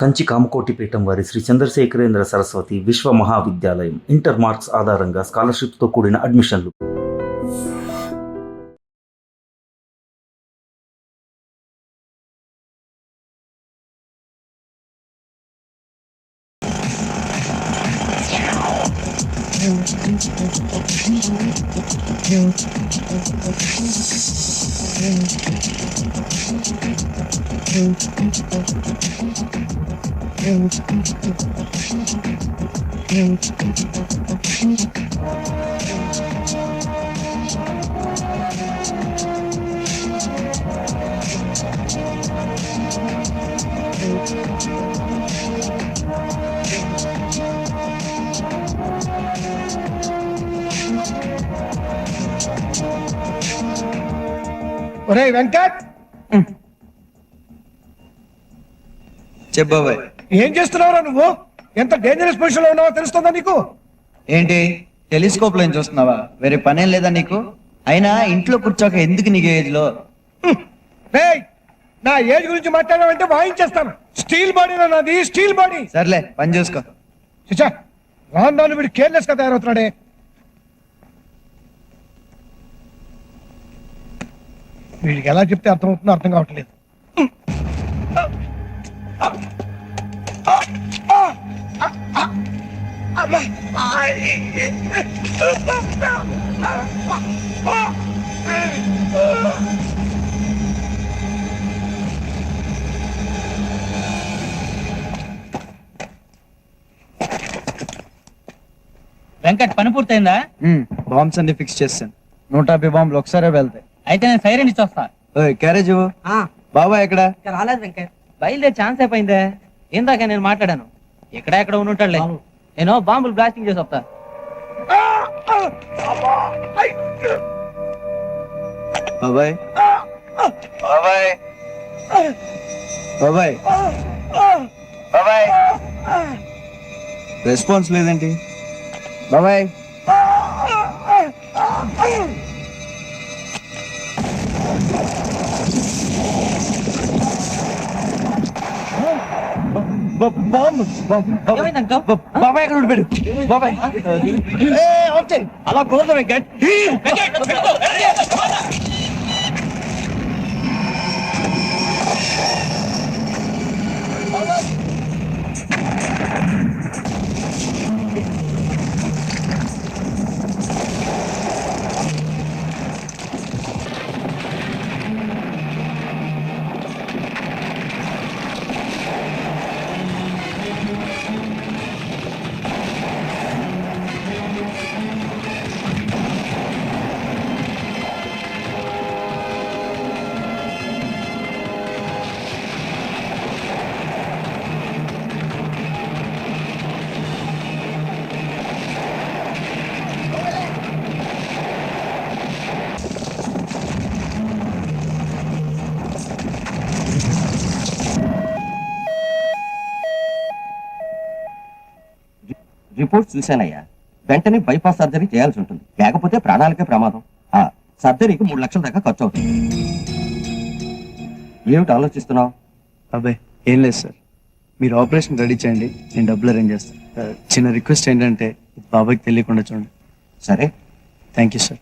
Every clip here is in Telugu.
కంచి కామకోటిపీఠం వారి శ్రీ చంద్రశేఖరేంద్ర సరస్వతి విశ్వ మహావిద్యాలయం ఇంటర్ మార్క్స్ ఆధారంగా స్కాలర్షిప్తో కూడిన అడ్మిషన్లు. ఒరే వెంకట్, చెప్పబాయ్. ఏం చేస్తున్నావురా నువ్వు? ఎంత డేంజరస్ పొజిషన్ లో ఉన్నావో తెలుస్తుందా నీకు? ఏంటి టెలిస్కోప్ లో చూస్తున్నావా? వేరే పనేం లేదా నీకు? అయినా ఇంట్లో కూర్చోక ఎందుకు నీకు ఏజ్ లో? రేయ్, నా ఏజ్ గురించి మాట్లాడావంటే వాయించేస్తాను. స్టీల్ బాడీ నాది, స్టీల్ బాడీ. సర్లే పని చూసుకో. చిచా, రాను వీడు కేర్లెస్ గా తయారవుతున్నాడే. వీడికి ఎలా చెప్తే అర్థమవుతుందో అర్థం కావట్లేదు. వెంకట్, పని పూర్తయిందా? బాంబ్స్ అన్ని ఫిక్స్ చేస్తాను. 150 బాంబులు ఒకసారి వెళ్తాయి. అయితే నేను సైరన్ ఇచ్చొస్తా. క్యారేజ్ బాబా ఎక్కడ? రాలేదు వెంకట్, బయలుదేరి ఛాన్స్ అయిపోయిందే. ఇందాక నేను మాట్లాడాను, ఎక్కడ ఉంటాడులే. నేను బాంబులు బ్లాస్టింగ్ చేసి వస్తా. బాబాయ్ బాబాయ్ బాబాయ్ బాబాయ్, రెస్పాన్స్ లేదేంటి బాబాయ్? ఏమైంది అంకల్? బాబాయ్ ఎక్కడ ఉండిపోయాడు? బాబాయ్ అలా కుదరదు వెంకట్. రిపోర్ట్ చూశానయ్యా. వెంటనే బైపాస్ సర్జరీ చేయాల్సి ఉంటుంది, లేకపోతే ప్రాణాలకే ప్రమాదం. ఆ సర్జరీకి 3 లక్షల దాకా ఖర్చు అవుతుంది. ఏమిటి ఆలోచిస్తున్నావు? అబ్బాయి ఏం లేదు సార్, మీరు ఆపరేషన్ రెడీ చేయండి, నేను డబ్బులు అరేంజ్ చేస్తాను. చిన్న రిక్వెస్ట్ ఏంటంటే బాబాయ్కి తెలియకుండా చూడండి. సరే. Thank you sir.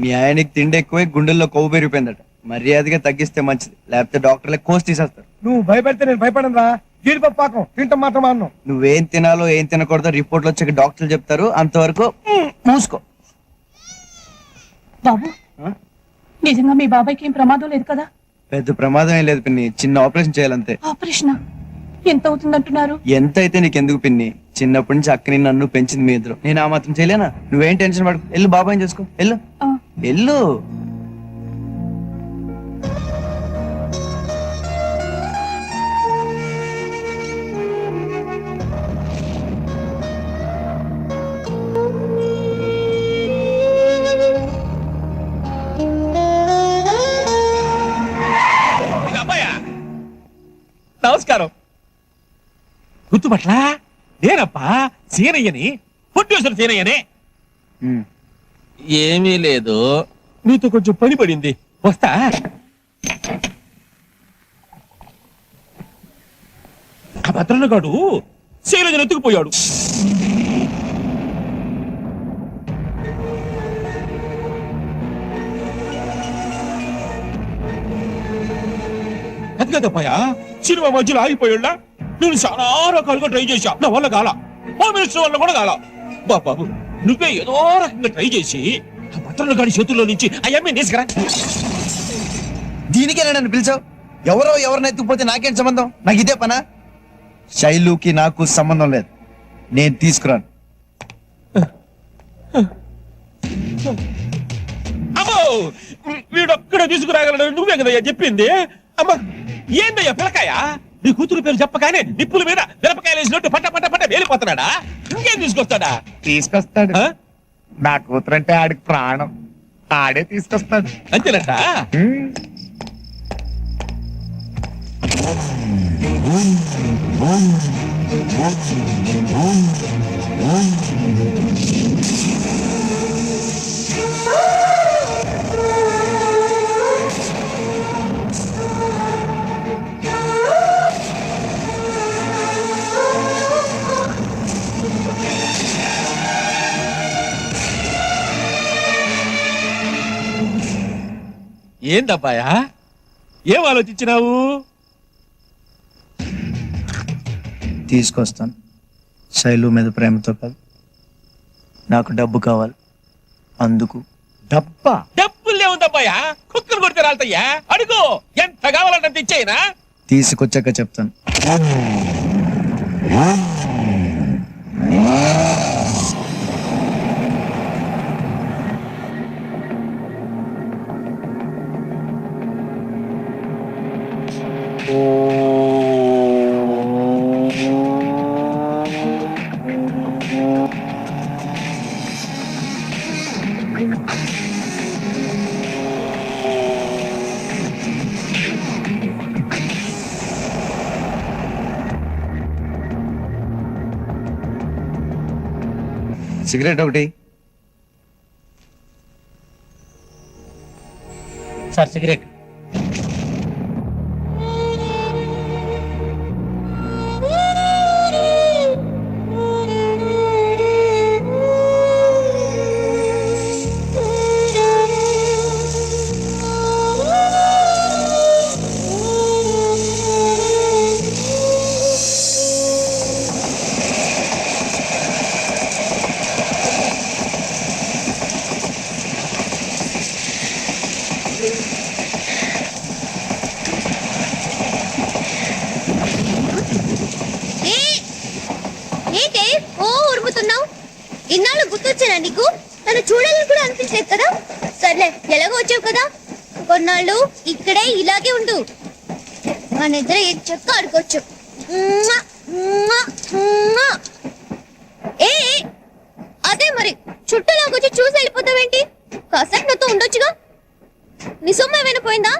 మీ ఆయనకి తిండి ఎక్కువై గుండెల్లో కొవ్వు పెరిగిపోయిందట, మర్యాదగా తగ్గిస్తే మంచిది, లేకపోతే డాక్టర్లే కోసి తీసేస్తారు. నువ్వు భయపెడితే నేను భయపడను రా. జీడిపప్పు పాకం తింటాం మాత్రం అన్నావు. నువ్వేం తినాలో ఏం తినకూడదో రిపోర్ట్లు వచ్చాక డాక్టర్లు చెప్తారు, అంతవరకు మూసుకో. బాబు, నిజంగా మీ బాబాయ్కి ఏం ప్రమాదం లేదు కదా? పెద్ద ప్రమాదం ఏం లేదు పిన్ని, చిన్న ఆపరేషన్ చేయాలంతే. ఆపరేషన్ ఎంత అవుతుందంటున్నారు? ఎంత అయితే నీకెందుకు పిన్ని, చిన్నప్పటి నుంచి అక్కని నన్ను పెంచింది మీ ఇద్దరు, నేను ఆ మాత్రం చేయలేనా? నువ్వేం టెన్షన్ పడకు, వెళ్ళు బాబాయ్ చేసుకో, వెళ్ళు వెళ్ళు. నమస్కారం. గుర్తుపట్లా? నేనప్పా సీనయ్యని, ప్రొడ్యూసర్ సీనయ్యని. ఏమీ లేదు, నీతో కొంచెం పని పడింది, వస్తా. ఆ భద్రన్నగాడు శైలజను ఎత్తుకుపోయాడు. అది కదప్పయ్యా, సినిమా మధ్యలో ఆగిపోయాడా? నేను చాలా రకాలుగా ట్రై చేశా, నా వల్ల కాల. హోమ్ మినిస్టర్ వల్ల కూడా కాల. బాబు నువ్వే ఏదో రకంగా ట్రై చేసి ఆ భద్రన్నగాడి చేతుల్లో నుంచి ఆ అమ్మాయి తీసుకురా. దీనికేనా నన్ను పిలిచావు? ఎవరో ఎవరిని ఎత్తుకుపోతే నాకేం సంబంధం? నాకు ఇదే పనా? శైలుకి నాకు సంబంధం లేదు, నేను తీసుకురాను. అమ్మో, వీడొక్కడ తీసుకురాగలడు, నువ్వే కదయ్యా చెప్పింది. అమ్మ ఏందయ్యా పిలకాయ, నీ కూతురు పేరు చెప్పగానే నిప్పుల మీద మిరపకాయలు వేసినట్టు పట్ట పట్ట పట్ట వేలిపోతున్నాడా? ఇంకేం తీసుకొస్తాడా? తీసుకొస్తాడు. ఆ? నా కూతురంటే ఆడికి ప్రాణం, ఆడే తీసుకొస్తాడు. అంతేనట. ఏందబ్బాయా, ఏం ఆలోచించినావు? తీసుకొస్తాను. శైలు మీద ప్రేమతో కాదు, నాకు డబ్బు కావాలి, అందుకు. డబ్బా? డబ్బులే ఉందబ్బాయా, కుక్కలు కొడితే రాలతయ్యా. అడుగు, ఎంత కావాలంటే ఇచ్చేయనా? తీసుకొచ్చాక చెప్తాను. సిగరెట్ ఒకటి. Sir cigarette. ఏంటే ఓ ఉరుముతున్నావు? ఇన్నాళ్ళు గుర్తొచ్చానా నీకు? నన్ను చూడాలని కూడా అనిపించలేదు కదా? సర్లే, ఎలాగో వచ్చావు కదా, కొన్నాళ్ళు ఇక్కడే ఇలాగే ఉండు. మన ఇద్దరు ఏం చెక్క ఆడుకోవచ్చు. ఏ అదే మరి, చుట్టూలాగొచ్చి చూసి వెళ్ళిపోతావేంటి? కాసేపు నాతో ఉండొచ్చుగా. నీ సొమ్ము ఏమైనా పోయిందా?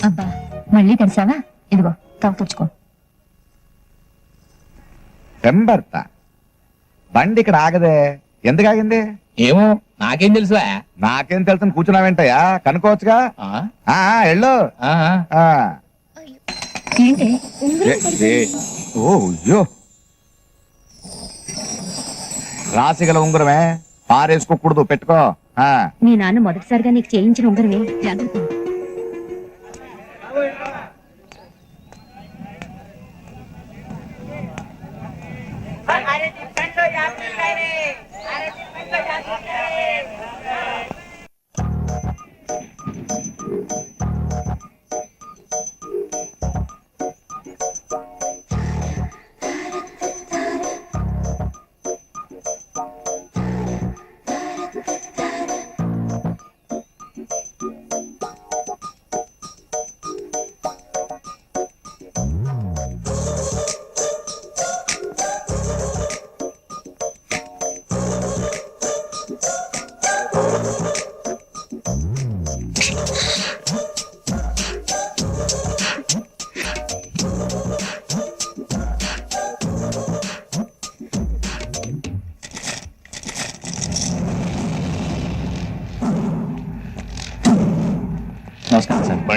అబ్బా మళ్ళీ తెరిసావా? ఇదిగో తాగు తెచ్చుకో. పెంబర్త బండి ఇక్కడ ఆగదే, ఎందుకు ఆగింది? ఏమో నాకేం తెలుసు. నాకేం తెలుసు, కూర్చున్నావేంటయ్యా? కనుక్కోవచ్చుగా. ఎళ్ళు. ఏంటి ఓయ్యో, రాసిగల ఉంగరమే, పారేసుకోకూడదు, పెట్టుకో. మీ నాన్న మొదటిసారిగా నీకు చేయించిన ఉంగరమే, జాగ్రత్త.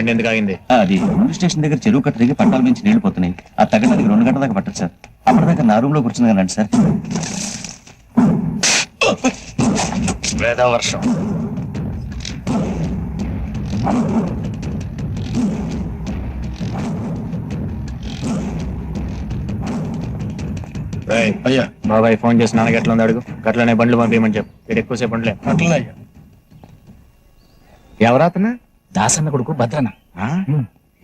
బండి ఎందుకు ఆగింది? అది పోలీస్ స్టేషన్ దగ్గర చెరువు కట్ట దగ్గర పట్టాల నుంచి నీళ్లు పోతున్నాయి. ఆ తగ్గడానికి 2 గంటల దాకా పట్టదు సార్. అప్పటిదాకా నా రూమ్ లో కూర్చుంది రండి సార్. వేద వర్షం. అయ్యా బాబాయ్ ఫోన్ చేసి నాన్నకి ఎట్లా ఉంది అడుగు. గట్లనే బండ్లు పంపించమని చెప్పు. ఇక్కడ ఎక్కువసేపు ఉండలే. అట్లనే అయ్యా. ఎవరాతనా? దాసన్న కొడుకు భద్రన్న.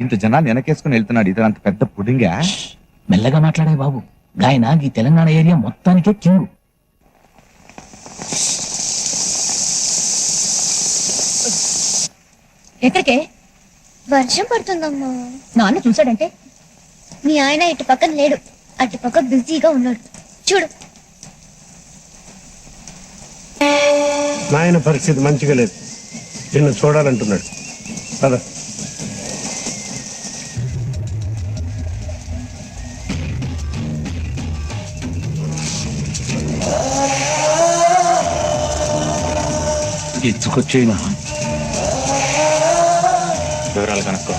ఇంత జనాన్ని వెనకేసుకుని వెళ్తున్నాడు. ఇతను అంత పెద్ద పుడింగా. మెల్లగా మాట్లాడే బాబు. గాయన ఈ తెలంగాణ ఏరియా మొత్తానికే కింగ్. ఎక్కడికే? వర్షం పడుతుందమ్మా. నాన్న చూసాడంటే మీ ఆయన ఇటు పక్కన లేడు, అటు పక్క బిజీగా ఉన్నాడు. చూడు. నాయన పరిస్థితి మంచిగా లేదు, నిన్ను చూడాలంటున్నాడు. పద. ఎత్తుకొచ్చేనా వివరాలు కనుక్కో.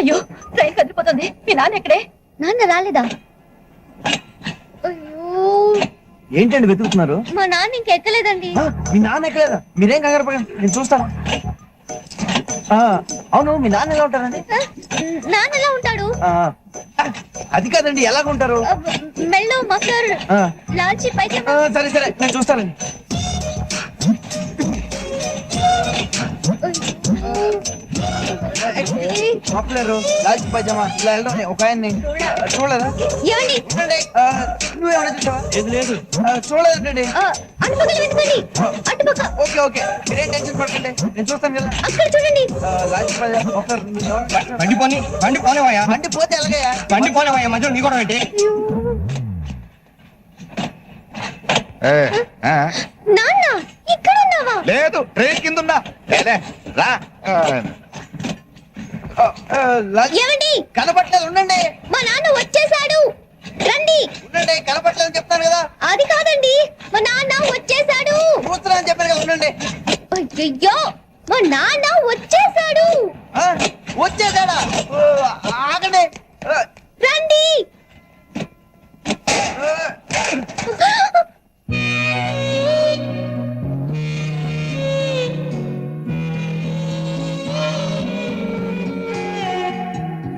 అయ్యో ట్రైన్ కదిలిపోతుంది. మీ నాన్న ఎక్కడే? నాన్న రాలేదా? అయ్యో, ఏంటండి వెతుకుతున్నారు? మా నాన్న ఇంకెక్కలేదండి. మీ నాన్న ఎక్కలేదా? మీరేం కంగారు పడండి, నేను చూస్తాను. అవును, మీ నాన్న ఎలా ఉంటారండి? నాన్న ఎలా ఉంటాడు? అది కాదండి, ఎలాగుంటారు? మెల్లో మఫ్లర్, లాల్చి పైజమా. సరే సరే, నేను చూస్తానండి. మఫ్లరు, లాల్చి పైజమా, ఇలా వెళ్ళడం ఒక ఆయన్ని చూడలేదా? ఏమండి? నువ్వేమన్నా చూసావా? ఏది లేదు. చూడలేదండి. అటుపక్కన వెతకండి. అటుపక్క. ఓకే ఓకే, మీరేం టెన్షన్ పడకండి, నేను చూస్తాను కదా. అక్కడ చూడండి. లాల్చి పైజమా, మఫ్లర్. బండి పోనీ, బండి పోనేవయ్యా, బండి పోతే ఎలాగయ్యా? బండి పోనేవయ్యా, మధ్యలో నీ కూడా ఏంటి? నాన్న ఇక్కడ ఉన్నావా? లేదు, ట్రైన్ కింద ఉన్నా. రా. ఏమండి? కనపట్లేదు, ఉండండి. మా నాన్న వచ్చేసాడు, రండి. ఉండండి, కనపట్లేదు చెప్తాను కదా. అది కాదండి, మా నాన్న వచ్చేసాడు. కూతురా అని చెప్పాను కదా, ఉండండి. అయ్యో, మా నాన్న వచ్చేసాడు. వచ్చేసాడా? ఆగండి. రండి.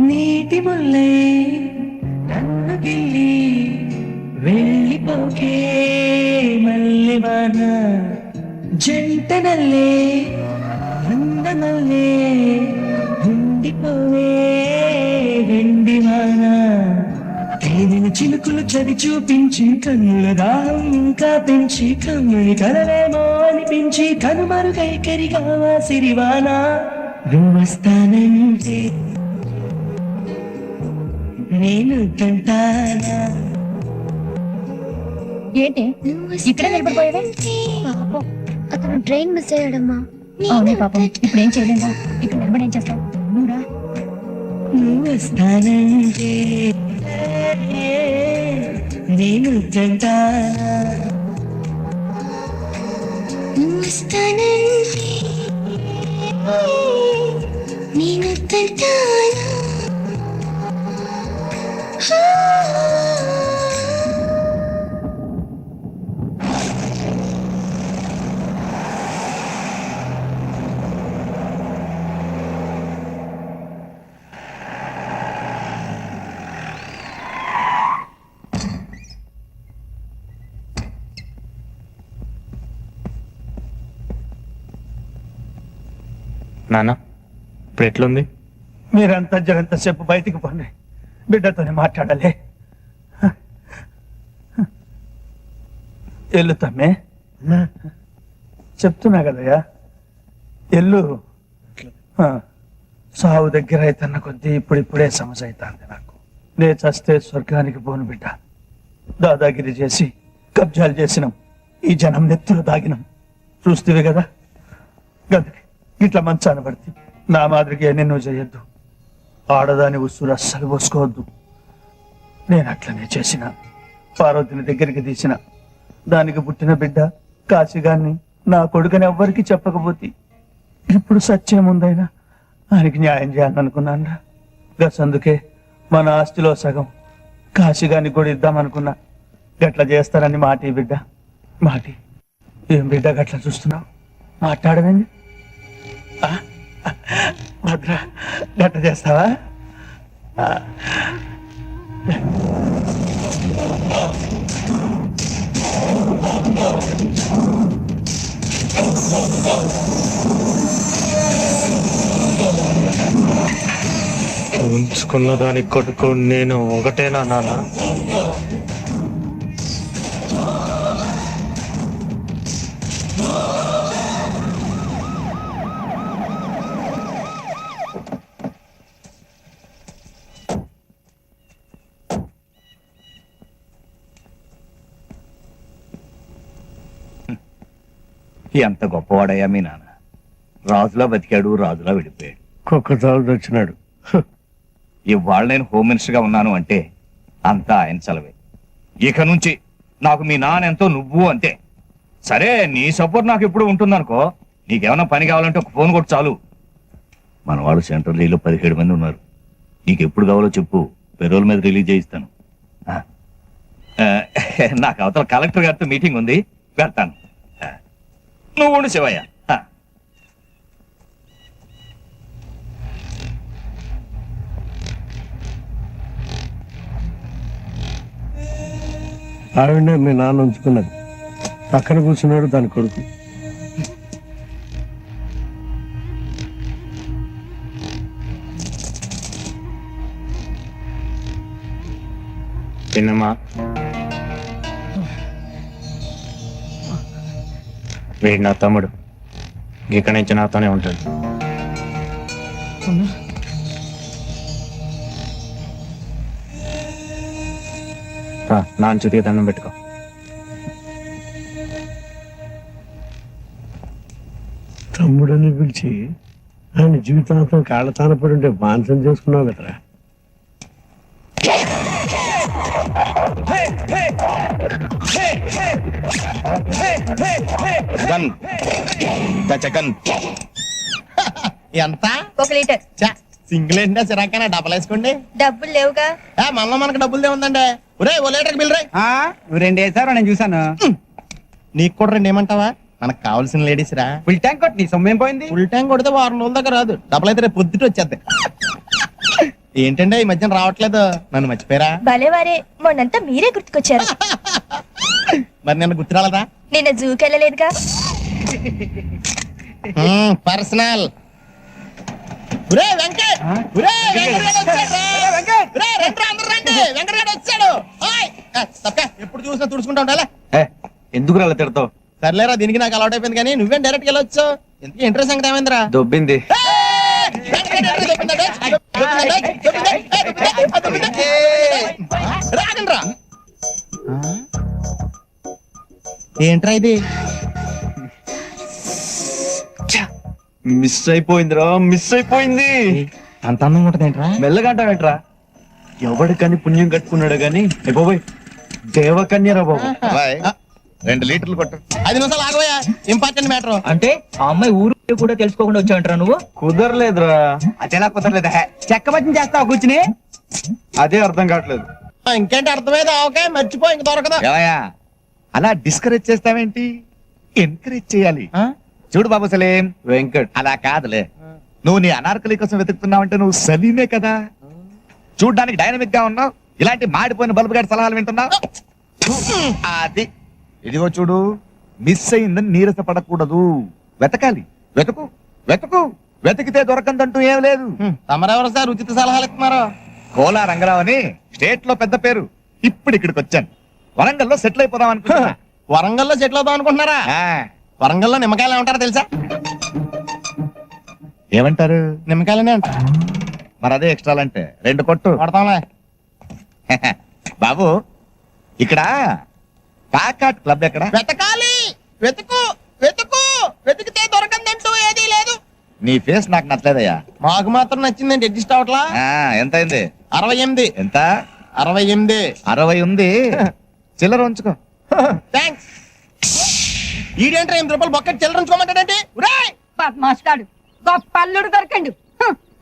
నీటి ముల్లే నన్ను గిల్లి వెళ్ళిపోకే మల్లెవాన, జంట నల్లే అందనల్లే ఉండిపోవే వెండివాన. తేనెను చిలుకులు చవి చూపించి కన్నుల దాహం ఇంకా పెంచి కమ్మని కలవేమో అనిపించి కనుమరుగై కరిగావా సిరివాన. నువ్వస్తానంటే నేను తంటానా. ఏంటి ఇక్కడే నిలబడిపోయావే? పాపం, అతను ట్రైన్ మిస్ అయ్యాడమ్మా. అవునే పాపం, ఇప్పుడు ఏం చేయలేదా? ఇక్కడ నిలబడి ఏం చేస్తావు? నువ్వురా. నువ్వు వస్తానంటే నేను తంటానా. నువ్వు వస్తానంటే నేను తంటానా. నాన్న ఇప్పుడు ఎట్లుంది? మీరంతా జరంతసేపు బయటికి పోండి, బిడ్డతోనే మాట్లాడాలి. ఎల్లు తమ్మే, చెప్తున్నా కదయ్యా, ఎల్లు. సావు దగ్గర అయితన్న కొద్దీ ఇప్పుడిప్పుడే సమస్య అవుతుంది నాకు. నే చస్తే స్వర్గానికి పోను బిడ్డ. దాదాగిరి చేసి కబ్జాలు చేసినాం, ఈ జనం నెత్తులు దాగినాం. చూస్తేవే కదా గదికి ఇట్లా మంచాన పడితే నా మాదిరిగా ఎన్నెన్నో చేయొద్దు. ఆడదాని ఉసురు అస్సలు పోసుకోవద్దు. నేను అట్లనే చేసిన. పార్వతిని దగ్గరికి తీసిన. దానికి పుట్టిన బిడ్డ కాశీగాన్ని నా కొడుకని ఎవ్వరికి చెప్పకపోతే ఇప్పుడు సత్యముందైనా ఆయనకి న్యాయం చేయాలనుకున్నాను. గసందుకే మన ఆస్తిలో సగం కాశీగానికి కూడా ఇద్దామనుకున్నా. గట్ల చేస్తారని మాటి బిడ్డ మాటి. ఏం బిడ్డ గట్లా చూస్తున్నావు? మాట్లాడమేంది? భద్ర గట్ల చేస్తావా? ఉంచుకున్న దాని కొడుకు నేను ఒకటేనా నాన్న? ఎంత గొప్పవాడయ్యా మీ నాన్న. రాజులా బతికాడు, రాజులా విడిపోయాడు. కుక్క చాలు వచ్చినాడు. ఇవాళ నేను హోమ్ మినిస్టర్ గా ఉన్నాను అంటే అంతా ఆయన చలవే. ఇక నుంచి నాకు మీ నాన్న ఎంతో, నువ్వు అంతే. సరే, నీ సపోర్ట్ నాకు ఎప్పుడు ఉంటుందనుకో. నీకేమైనా పని కావాలంటే ఒక ఫోన్ కొట్టు చాలు. మన వాళ్ళు సెంట్రల్ జైల్లో 17 మంది ఉన్నారు. నీకు ఎప్పుడు కావాలో చెప్పు, పెరోల్ మీద రిలీజ్ చేయిస్తాను. నాకు అవతల కలెక్టర్ గారితో మీటింగ్ ఉంది, వెళ్తాను. నువ్వు ఉండు శివయ్య. ఆవిడే మీ నాన్న ఉంచుకున్నది. పక్కన కూర్చున్నాడు దాని కొడుకు. చిన్నమ్మా, వీడు నా తమ్ముడు. ఇక్కడి నుంచి నాతోనే ఉంటాడు. నాన్న చుతికి దండం పెట్టుకో. తమ్ముడని పిలిచి ఆయన జీవితాంతం కాళ్ళతాన పడి ఉంటే మాంసం చేసుకున్నావు కదరా. ఎంత? 1 లీటర్. సింగిల్ ఏంటంటే చిరాకైనా డబ్బులు వేసుకోండి. డబ్బులు లేవుగా. మనలో మనకు డబ్బులు ఉందండి. ఒరే, ఓ లీటర్ బిల్ రే. నువ్వు 2 వేసావు, నేను చూసాను. నీకు కూడా 2 ఏమంటావా? మనకు కావాల్సిన లేడీస్ రా. ఫుల్ ట్యాంక్ కొట్టి నీ సొమ్మేం పోయింది? ఫుల్ ట్యాంక్ కొడితే 2 రోజుల దాకా రాదు. డబ్బులు అయితే రేపు పొద్దుట వచ్చేద్దాయి. ఏంటంటే ఈ మధ్యన రావట్లేదు, నన్ను మర్చిపోయారా? భలేవారే, మొన్నంతా మీరే గుర్తుకొచ్చారు. మరి నిన్న గుర్తురాలదా? నిన్న జూకి వెళ్ళలేదుగా. పర్సనల్. వెంకట్ వచ్చాడు. ఎప్పుడు చూసినా తుడుచుకుంటా ఉండాలా? ఎందుకు అలా తిడతావు? సర్లేరా, దీనికి నాకు అలవాటు అయిపోయింది. కానీ నువ్వేం డైరెక్ట్ గా వెళ్ళొచ్చు. ఎందుకు ఇంట్రెస్ట్ సంగతి ఏమైందిరా? దొబ్బింది. రాగండ్రా. ఏంట్రా ఇది? మిస్ అయిపోయిందిరా, మిస్ అయిపోయింది. అంత అందంగా ఉంటది ఏంట్రా? మెల్లగా అంటావేంట్రా? ఎవడికని పుణ్యం కట్టుకున్నాడు గాని బాబోయ్, దేవకన్యరా బాబు. 2 లీటర్లు కొట్టు. 5 నిమిషాలు ఆగబోయా, ఇంపార్టెంట్ మ్యాటర్. అంటే ఆ అమ్మాయి ఊరు కూడా తెలుసుకోకుండా వచ్చావంటారా నువ్వు? కుదరలేదురా. అదేలా కుదరలేదా? చెక్క బజ్జం చేస్తావు కూర్చుని? అదే అర్థం కావట్లేదు. ఇంకేంటి అర్థమైంది? ఓకే, మర్చిపో, ఇంక దొరకదు. అలా డిస్కరేజ్ చేస్తావేంటి? ఎంకరేజ్ చేయాలి. చూడు బాబు సలీం, వెంకట్ అలా కాదులే. నువ్వు నీ అనార్కలి కోసం వెతుకుతున్నావంటే నువ్వు సలీమే కదా. చూడ్డానికి డైనమిక్ గా ఉన్నావు, ఇలాంటి మాడిపోయిన బల్బు గారి సలహాలు వింటున్నావు. అది ఇదిగో చూడు, మిస్ అయిందని నీరసపడకూడదు. వెతకాలి, వెతుకు వెతుకు. వెతికితే దొరకందంటూ ఏం లేదు. తమరెవరు సార్ ఉచిత సలహాలు ఇస్తున్నారు? కోలా రంగరావు అని స్టేట్ లో పెద్ద పేరు. ఇప్పుడు ఇక్కడికి వచ్చాను. వరంగల్లో సెటిల్ అయిపోదాం అనుకుంటున్నా. వరంగల్లో సెటిల్ అవుదాం అనుకుంటున్నారా? వరంగల్లో నిమ్మకాయలు ఏమంటారో తెలుసా? ఏమంటారు? నిమ్మకాయలనే అంట. మరి అదే ఎక్స్ట్రా అంటే 2 కొట్టు. కొడతాంలే. బాబు, ఇక్కడ కాకాట్ క్లబ్ ఎక్కడ? వెతకాలి, వెతుకు వెతుకు. వెతికితే దొరకందంటూ ఏదీ లేదు. నీ ఫేస్ నాకు నచ్చలేదయ్యా. మాకు మాత్రం నచ్చిందండి, అడ్జస్ట్ అవట్లా. ఎంత అయింది? 68. ఎంత? 68. 60 ఉంది. చిల్లర ఉంచుకో. థ్యాంక్స్. ఈడేంట్రా 8 రూపాయలు బొక్కటి చిల్లరించుకోమంటాడంటే. బద్మాష్ గాడు గొప్ప అల్లుడు దొరకండు.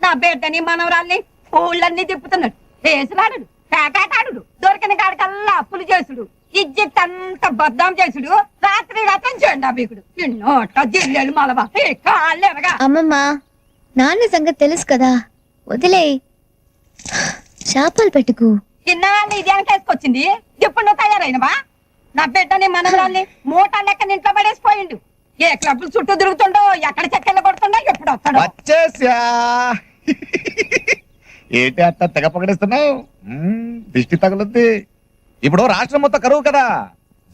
నా బిడ్డని మనవరాల్ని ఊళ్ళన్నీ తిప్పుతున్నాడు. వేసులాడు, పేకాటాడు, దొరికిన కాడికల్లా అప్పులు చేసుడు, ఇజ్జత్ అంతా బద్దాం చేసుడు, రాత్రి రతం చెండా బీకుడు, నిన్నోట జిల్లెలు మలవా కాళ్ళెరగా. అమ్మమ్మ, నాన్న సంగతి తెలుసు కదా, వదిలే. శాపాలు పెట్టుకు. ఇన్నాళ్ళు ఇది వెనకేసుకొచ్చింది, ఇప్పుడు నువ్వు తయారైనవా? నా బిడ్డని మనవరాల్ని మూట లెక్క ఇంట్లో పడేసిపోయిండు. ఏ క్లబ్లు చుట్టూ తిరుగుతుండో, ఎక్కడ చెక్కలు కొడుతుండో, ఎప్పుడు వస్తాడో. వచ్చేసా. ఏంటి అట్ట తెగ పొగడిస్తున్నావు? దిష్టి తగులుద్ది. ఇప్పుడు రాష్ట్రం మొత్తం కరువు కదా,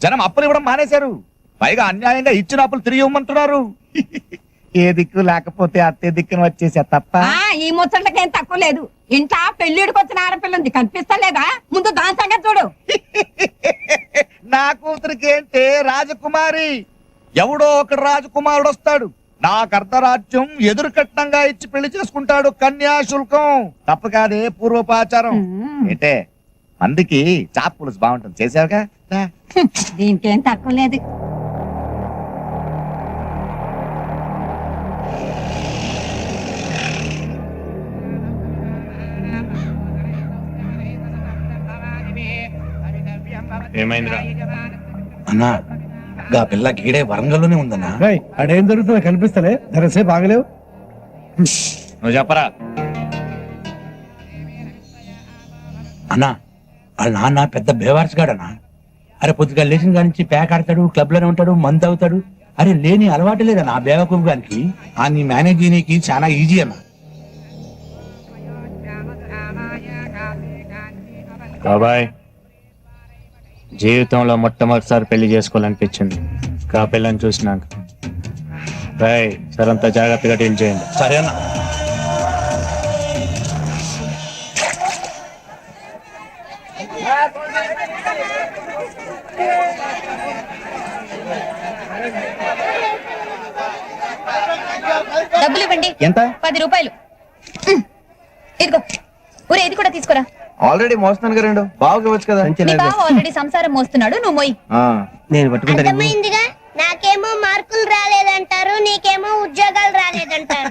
జనం అప్పులు ఇవ్వడం మానేశారు. పైగా అన్యాయంగా ఇచ్చిన అప్పులు తిరిగి ఇవ్వమంటున్నారు. ఏ దిక్కు లేకపోతే అత్తే దిక్కును వచ్చేసా తప్ప. ఈ ముచ్చట్లకేం తక్కువ లేదు. ఇంట్లో పెళ్లిడికి వచ్చిన ఆడపిల్ల ఉంది, కనిపిస్తలేదా? ముందు దాని సంగతి చూడు. నా కూతురికి ఏంటే రాజకుమారి, ఎవడో ఒకడు రాజకుమారుడు వస్తాడు, నాకు అర్ధరాజ్యం ఎదురు కట్నంగా ఇచ్చి పెళ్లి చేసుకుంటాడు. కన్యాశుల్కం తప్పు కాదే, పూర్వపాచారం. ఏంటే మందికి చాప్ పులుసు బాగుంటుంది, చేసావుగా. దీనికేం తక్కువ లేదు. ఏమైందిరా? అన్నా, గా పిల్ల గీడే వరంగల్లోనే ఉందన్నా. అడేం జరుగుతుందో కనిపిస్తలే, ధరసే బాగలేవు. నువ్వు చెప్పరా. అన్నా, వాళ్ళ నాన్న పెద్ద బేవార్స్గాడన్నా. అరే పొద్దుగా లేచిన కాడి నుంచి ప్యాక్ ఆడతాడు, క్లబ్ లోనే ఉంటాడు, మందు అవుతాడు. అరే లేని అలవాటు లేదన్నా బేవకూపు గానికి. ఆ నీ మేనేజ్ చేయనీకి చాలా ఈజీ అన్నా. బాబాయ్, జీవితంలో మొట్టమొదటిసారి పెళ్లి చేసుకోవాలనిపించింది కా పిల్లని చూసినాక. రాయ్ సరంతా జాగ్రత్తగా డీల్ చేయండి. సరే అన్నా. డబ్బులు ఇవ్వండి. ఎంత? 10 రూపాయలు. ఇదిగో, ఊరే ఇది కూడా తీసుకురా. ఆల్రెడీ మోస్తున్నాను కదా, 2 బాగా ఇవ్వచ్చు కదా. మీ బావ ఆల్రెడీ సంసారం మోస్తున్నాడు, నువ్వు మొయ్యి. నేను పట్టుకుంటాను. అర్థమైందిగా, నాకేమో మార్కులు రాలేదంటారు, నీకేమో ఉద్యోగాలు రాలేదంటారు.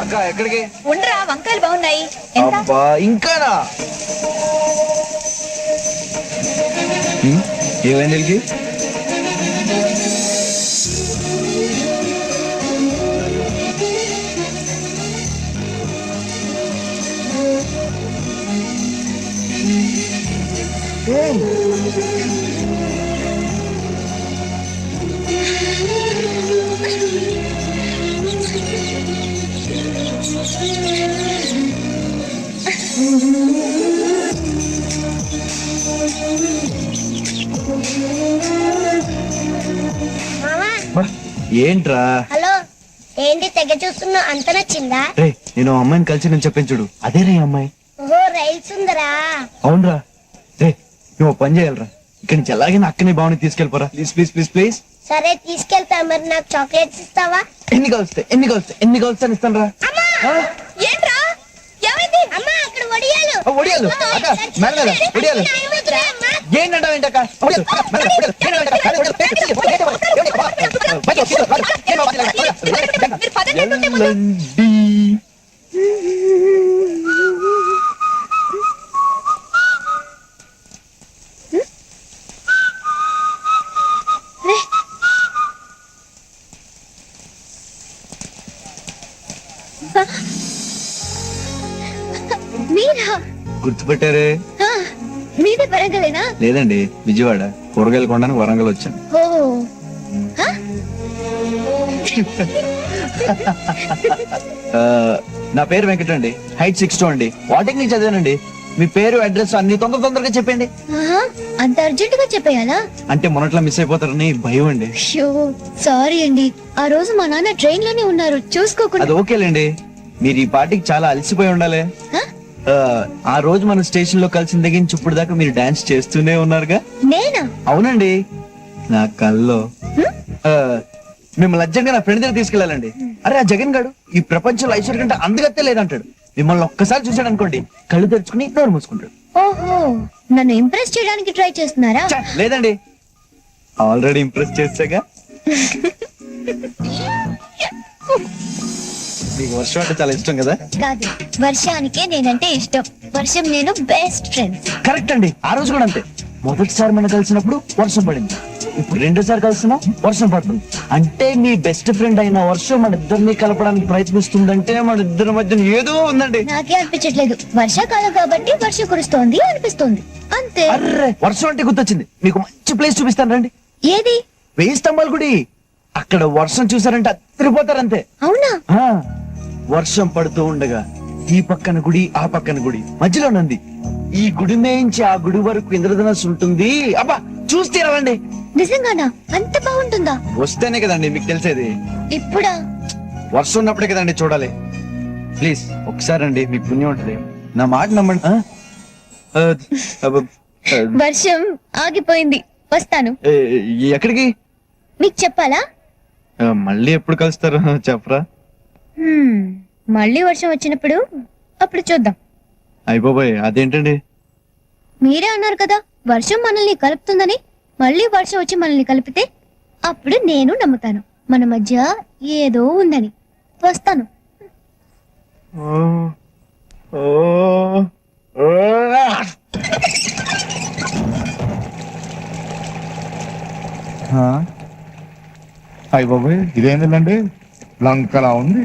అక్క ఎక్కడికి? ఉండరా, వంకాయలు బాగున్నాయి. ఎంత? అబ్బా ఇంకానా? ఏమైంది వీళ్ళకి? ఏంట్రా? హలో, ఏంటి తెగ చూస్తున్నా? అంత నచ్చిందా? రే, నేను అమ్మాయిని కలిసి నేను చెప్పించుడు. అదే రే అమ్మాయి. ఓహో, రైల్స్ ఉందరా? అవునరా. రే, నువ్వు పని చేయాలరా, ఇక్కడి నుంచి ఎలాగైనా అక్కని బాగుని తీసుకెళ్ళిపోరా. Please please please please. సరే తీసుకెళ్తా. మరి నాకు చాక్లెట్స్ ఇస్తావా? ఎన్ని కలిస్తే ఇస్తాను రా. ఏంట్రా, ఏమైంది? అమ్మా, అక్కడ వడియాలు. ఒడియాలు అక్క, మేడం కదా ఒడియాలు. ఏంటంటావు ఏంటక్క? మీరా? గుర్తుపెట్టారే? మీది వరంగలేనా? లేదండి, విజయవాడ. కూరగాయలు కొనడానికి వరంగల్ వచ్చాను. ఓ, నా పేరు వెంకట అండి. హైట్ 6'2" అండి. పాలిటెక్నిక్ చదివానండి. మీ పేరు అడ్రస్ అన్ని తొందరగా చెప్పండి. ఆహా, అంత అర్జెంట్ గా చెప్పేయాలా? అంటే మొన్నట్లా మిస్ అయిపోతారని భయం అండి. షో సారీ అండి, ఆ రోజు మా నాన్న ట్రైన్ లోనే ఉన్నారు, చూసుకోకుండా. అది ఓకేలేండి, మీరు ఈ పార్టీకి చాలా అలసిపోయి ఉండాలి. హ? ఆ రోజు మన స్టేషన్ లో కలిసిన దగ్గర నుంచి ఇప్పుడు దాకా మీరు డాన్స్ చేస్తూనే ఉన్నారుగా. నేనా? అవునండి, నా కల్లో మిమ్మల్ని అర్జెంట్ గా నా ఫ్రెండ్ దగ్గర తీసుకెళ్ళాలండి. అరే ఆ జగన్ గాడు ఈ ప్రపంచంలో ఐశ్వర్య కంటే అందగత్తే లేదంటాడు. మిమ్మల్ని ఒక్కసారి చూసాడు అనుకోండి, కళ్ళు తెరుచుకుని నోరు మూసుకుంటాడు. ఓహో, నన్ను ఇంప్రెస్ చేయడానికి ట్రై చేస్తున్నారా? ఛ, లేదండి, ఆల్రెడీ ఇంప్రెస్ చేసాగా. మీకు వర్షం అంటే చాలా ఇష్టం కదా? కాదు, వర్షానికే నేనంటే ఇష్టం. వర్షం నేను బెస్ట్ ఫ్రెండ్స్. కరెక్ట్ అండి, ఆ రోజు కూడా అంతే. మొదటిసారి మనం కలిసినప్పుడు వర్షం పడింది, ఇప్పుడు రెండోసారి కలిసినా వర్షం పడుతుంది. అంటే మీ బెస్ట్ ఫ్రెండ్ అయిన వర్షం మన ఇద్దరిని కలపడానికి ప్రయత్నిస్తుందంటే మన ఇద్దరి మధ్య ఏదో ఉందండి. నాకే అనిపించట్లేదు, వర్షాకాలం కాబట్టి వర్షం కురుస్తోంది అనిపిస్తోంది అంతే. అర్రే, వర్షం అంటే గుర్తొచ్చింది, మీకు మంచి ప్లేస్ చూపిస్తాను రండి. ఏది? 1000 స్తంభాల గుడి. అక్కడ వర్షం చూసారంటే అత్తిరిపోతారంతే. అవునా? ఆ, వర్షం పడుతూ ఉండగా ఈ పక్కన గుడి ఆ పక్కన గుడి మధ్యలో నంది. ఈ గుడి మేయించి ఆ గుడి వరకు ఇంద్రధనస్సు ఉంటుంది. అబ్బా చూస్తే రండి. నిజంగానా? అంత బాగుంటుందా? వస్తేనే కదండి మీకు తెలిసేది. ఇప్పుడా? వర్షం ఉన్నప్పుడే కదండి చూడాలి. ప్లీజ్ ఒకసారి అండి, మీకు పుణ్యం ఉంటుంది, నా మాట నమ్మండి. వర్షం ఆగిపోయింది, వస్తాను. ఎక్కడికి? మీకు చెప్పాలా? మళ్ళీ ఎప్పుడు కలుస్తారు చెప్పరా? మళ్ళీ వర్షం వచ్చినప్పుడు అప్పుడు చూద్దాం. అయిపోయి అదేంటండి? మీరే అన్నారు కదా వర్షం మనల్ని కలుపుతుందని. మళ్ళీ వర్షం వచ్చి మనల్ని కలిపితే అప్పుడు నేను నమ్ముతాను మన మధ్య ఏదో ఉందని. వస్తాను. అయ్య బాబాయ్, ఇదేంటండి లంకలా ఉంది.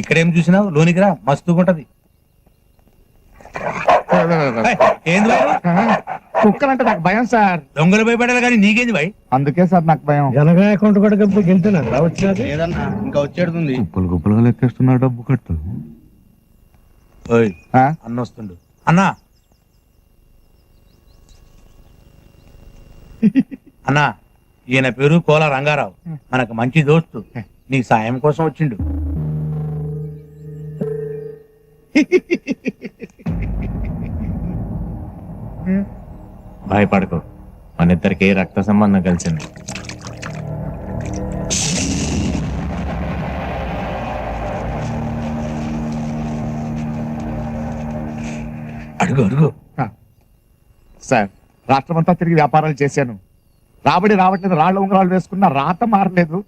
ఇక్కడేం చూసినావు, లోనికి రా, మస్తుగుంటది. ఏంది భయం? కుక్కలంటే నాకు భయం సార్. దొంగలు భయపడాలి కానీ నీకేంది భయ్? అందుకే సార్ నాకు భయం. ఎలాగా అకౌంట్ కూడా గెలుతున్నా వచ్చినది. ఏదన్నా ఇంకా వచ్చేడుతుంది. గుప్పులుగా లెక్కేస్తున్నా డబ్బు కట్టు. అన్న వస్తుండు. అన్నా అన్నా, ఈయన పేరు కోల రంగారావు, మనకు మంచి దోస్తు. నీకు సాయం కోసం వచ్చిండు. భయపడకు, మన ఇద్దరికి రక్త సంబంధం కలిసింది. అడుగు అడుగు. సార్, రాష్ట్రమంతా తిరిగి వ్యాపారాలు చేశాను, రాబడి రావట్లేదు, రాళ్ల ఉంగరాలు వేసుకున్న రాత మారలేదు.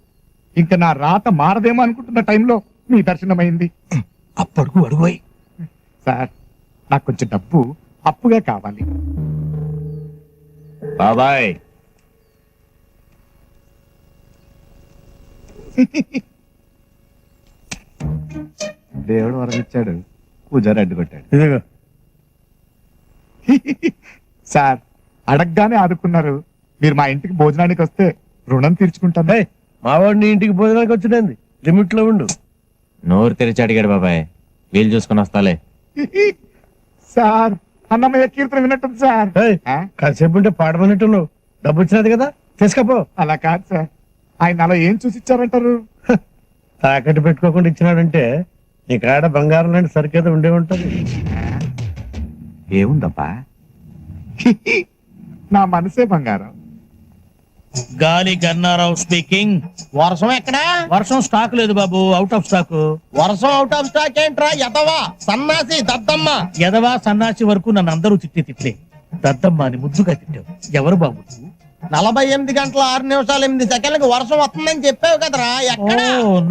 ఇంకా నా రాత మారదేమో అనుకుంటున్న టైంలో మీ దర్శనమైంది. అప్పడుగు అడుగు. సార్, నాకు కొంచెం డబ్బు అప్పుగా కావాలి. బాబాయ్, దేవుడు వరమిచ్చాడు, పూజారి అడ్డుకొట్టాడు. ఇదిగో. సార్, అడగగానే ఆదుకున్నారు. మీరు మా ఇంటికి భోజనానికి వస్తే రుణం తీర్చుకుంటాను. మావాడిని ఇంటికి భోజనానికి వచ్చింది, లిమిట్ లో ఉండు. నోరు తెరిచి అడిగాడు బాబాయ్, వీలు చూసుకుని వస్తాలే. సార్, అన్నమయ్య కీర్తన విన్నట్టుంది సార్. కాసేపు ఉంటే పాడమన్నట్టున్నావు. డబ్బు వచ్చినది కదా, తీసుకపో. అలా కాదు సార్, ఆయన అలా ఏం చూసి ఇచ్చారంటారు? తాకట్టు పెట్టుకోకుండా ఇచ్చినాడంటే నీ కాడ బంగారం లాంటి సరికేదో ఉండే ఉంటది. ఏముందబ్బా? నా మనసే బంగారం. గాలి గన్నారావు స్పీకింగ్. వర్షం ఎక్కడా? వర్షం స్టాక్ లేదు బాబు, అవుట్ ఆఫ్ స్టాక్. వర్షం అవుట్ ఆఫ్ స్టాక్ ఏంట్రా ఎదవా సన్నాసి దద్దమ్మ. ఎదవా సన్నాసి వరకు నన్ను అందరూ తిట్టే దద్దమ్మ అని ముద్దుగా తిట్టావు. ఎవరు బాబు? 48 గంటల 6 నిమిషాలు 8 సెకండ్లకు వర్షం వస్తుందని చెప్పావు కదరా.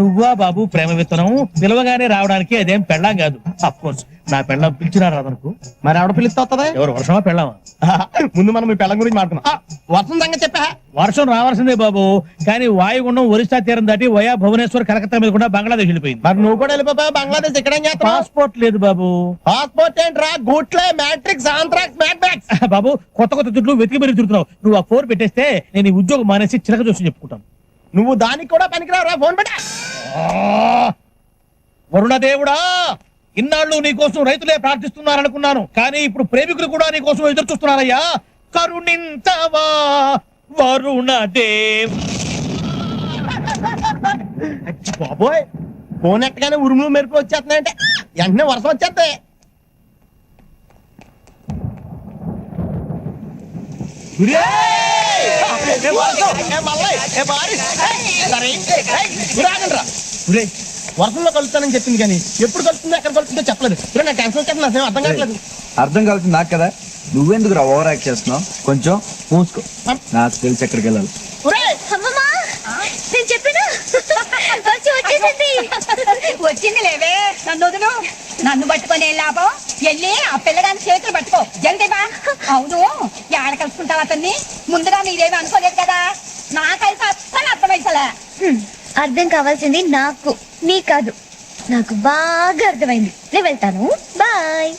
నువ్వా బాబు ప్రేమ విత్తనం? పిలవగానే రావడానికి అదేం పెళ్ళాం కాదు. అఫ్ కోర్స్ నా పెళ్ళం పిలిచినా రాదనుకో. మరి ఆవిడ పిలిస్తే వస్తుందా? ఎవరు, వర్షమా పెళ్ళామా? ముందు మనం మీ పెళ్ళం గురించి మాట్లాడుకున్నాం. వర్షం సంగతి చెప్పా. వర్షం రావాల్సిందే బాబు, కానీ వాయుగుండం ఒరిస్సా తీరం దాటి వయా భువనేశ్వర్ కలకత్తా మీద కూడా బంగ్లాదేశ్ వెళ్ళిపోయింది. మరి నువ్వు కూడా వెళ్ళిపోయావు బంగ్లాదేశ్. ఇక్కడ పాస్పోర్ట్ లేదు బాబు. పాస్పోర్ట్ ఏంట్రా? గూట్లే మ్యాట్రిక్స్ ఆంథ్రాక్స్ మ్యాట్రిక్స్. బాబు కొత్త కొత్త దుడ్లు వెతికి మరీ తిరుగుతున్నావు. నువ్వు ఆ 4 పెట్టేస్తే నేను ఈ ఉద్యోగం మానేసి చిలక చూసి చెప్పుకుంటాను. నువ్వు దానికి కూడా పనికిరావురా. ఫోన్ పెట్టా. వరుణ దేవుడా, ఇన్నాళ్ళు నీ కోసం రైతులే ప్రార్థిస్తున్నారనుకున్నాను, కానీ ఇప్పుడు ప్రేమికులు కూడా నీ కోసం ఎదురు చూస్తున్నారయ్యా. కరుణించవా వరుణదేవ్. బాబోయ్, ఫోన్ ఎట్టగానే ఉరుములు మెరుపులు వచ్చేస్తున్నాయంటే వెంటనే వర్షం వచ్చేస్తాయి. వర్షంలో కలుస్తానని చెప్పింది కానీ ఎప్పుడు కలుస్తుందో ఎక్కడ కలుస్తుందో చెప్పలేదు. నా టెన్షన్ వచ్చేస్తుంది, అసలు అర్థం కావట్లేదు. అర్థం కాదు నాకు కదా, నువ్వెందుకు రా ఓవర్ యాక్ట్ చేస్తున్నావు? కొంచెం మూసుకో, నాకు తెలిసి ఎక్కడికి వెళ్ళాలి. అమ్మమ్మా నేను చెప్పినా వచ్చేసింది. వచ్చింది లేవే, నన్ను వదులు. నన్ను పట్టుకొని లాభం, వెళ్ళి ఆ పిల్లగాని చేతులు పట్టుకో జల్దీ బా. అవును, ఏడ కలుసుకుంటావు అతన్ని? ముందుగా మీరేమి అనుకోలేదు కదా. నాకైతే అస్సలు అర్థమైసలే. అర్థం కావాల్సింది నాకు, నీ కాదు. నాకు బాగా అర్థమైంది. నేను వెళ్తాను, బాయ్.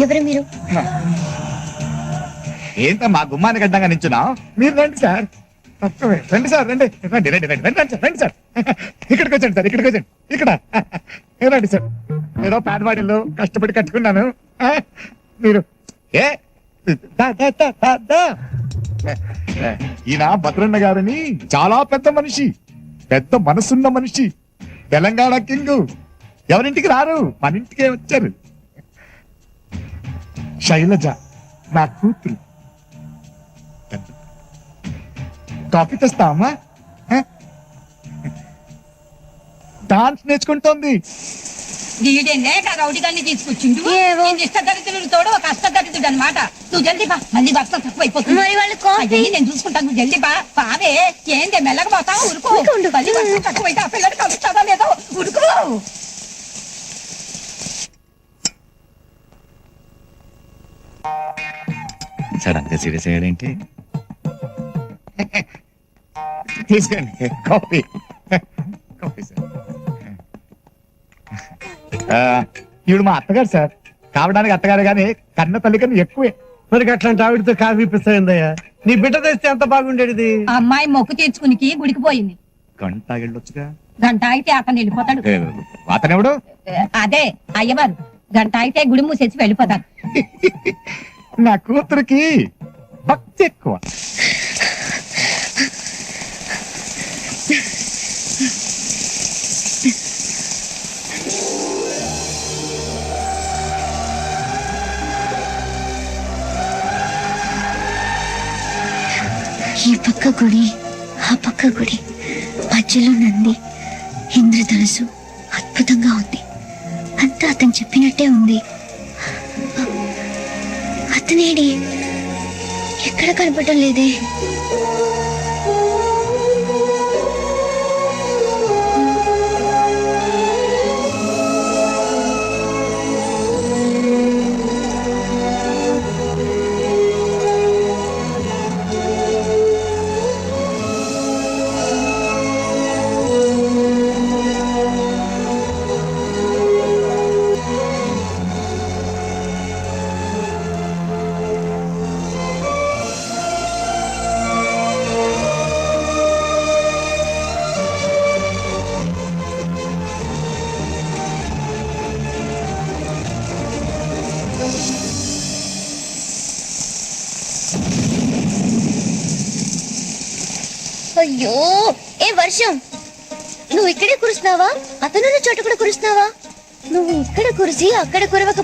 ఎవరు మీరు? ఏంటమ్మా గుమ్మానికి అడ్డంగా నించున్నా? మీరు రండి సార్, రండి సార్, రండి రండి రండి రండి రండి సార్, రండి సార్. ఇక్కడికి వచ్చండి సార్, ఇక్కడికి వచ్చండి. ఇక్కడ రండి సార్. ఏదో పేదవాడిలో కష్టపడి కట్టుకున్నాను. మీరు ఏ దా, దా, దా, దా, దా. ఈయన భద్రన్న గారని చాలా పెద్ద మనిషి, పెద్ద మనసున్న మనిషి, తెలంగాణ కింగ్. ఎవరింటికి రారు, మన ఇంటికే వచ్చారు. శైలజ నా కూతురు. కాఫీ తెస్తామా? డాన్స్ నేర్చుకుంటోంది. వీడేనే రౌడీ గారిని తీసుకొచ్చిండు. ఇష్టదరిద్రుడు తోడు ఒక అష్టదరిద్రుడు అనమాట. నువ్వు జల్దీ బా, మళ్ళీ వర్షం తక్కువైపోతుంది. మరి వాళ్ళు కాఫీ? అయ్యి నేను చూసుకుంటాను, నువ్వు జల్దీ బా. బావే ఏందే మెల్లగా పోతావు, ఉరుకు. మళ్ళీ వర్షం తక్కువైతే ఆ పిల్లడు కలుస్తావా లేదో, ఉరుకు. సడన్ గా సీరియస్ అయ్యాడేంటి? తీసుకోండి కాఫీ. Coffee sir. ఈవిడ మా అత్తగారు సార్. కావడానికి అత్తగారు కానీ కన్న తల్లి కన్నా ఎక్కువే. మరి అట్లాంటి ఆవిడతో కాఫీ ఇప్పిస్తాయిందయ్యా? నీ బిడ్డ తెస్తే ఎంత బాగుండేది. ఆ అమ్మాయి మొక్కు తీర్చుకునికి గుడికి పోయింది. గంట వెళ్ళొచ్చుగా. గంట అయితే అతను వెళ్ళిపోతాడు. అతనెవడు? అదే అయ్యవారు. గంట అయితే గుడి మూసేసి వెళ్ళిపోతాడు. నా కూతురికి భక్తి ఎక్కువ. ఈ పక్క గుడి, ఆ పక్క గుడి, మధ్యలో నంది, ఇంద్రధనుసు. అద్భుతంగా ఉంది. అంతా అతను చెప్పినట్టే ఉంది. అతనేడి ఎక్కడ కనపడటం లేదే. అయ్యో, ఏ వర్షం, నువ్వు ఇక్కడే కురుస్తున్నావా? అతనున్న చోట కూడా కురుస్తున్నావా? నువ్వు ఇక్కడ కురిసి అక్కడ కురవక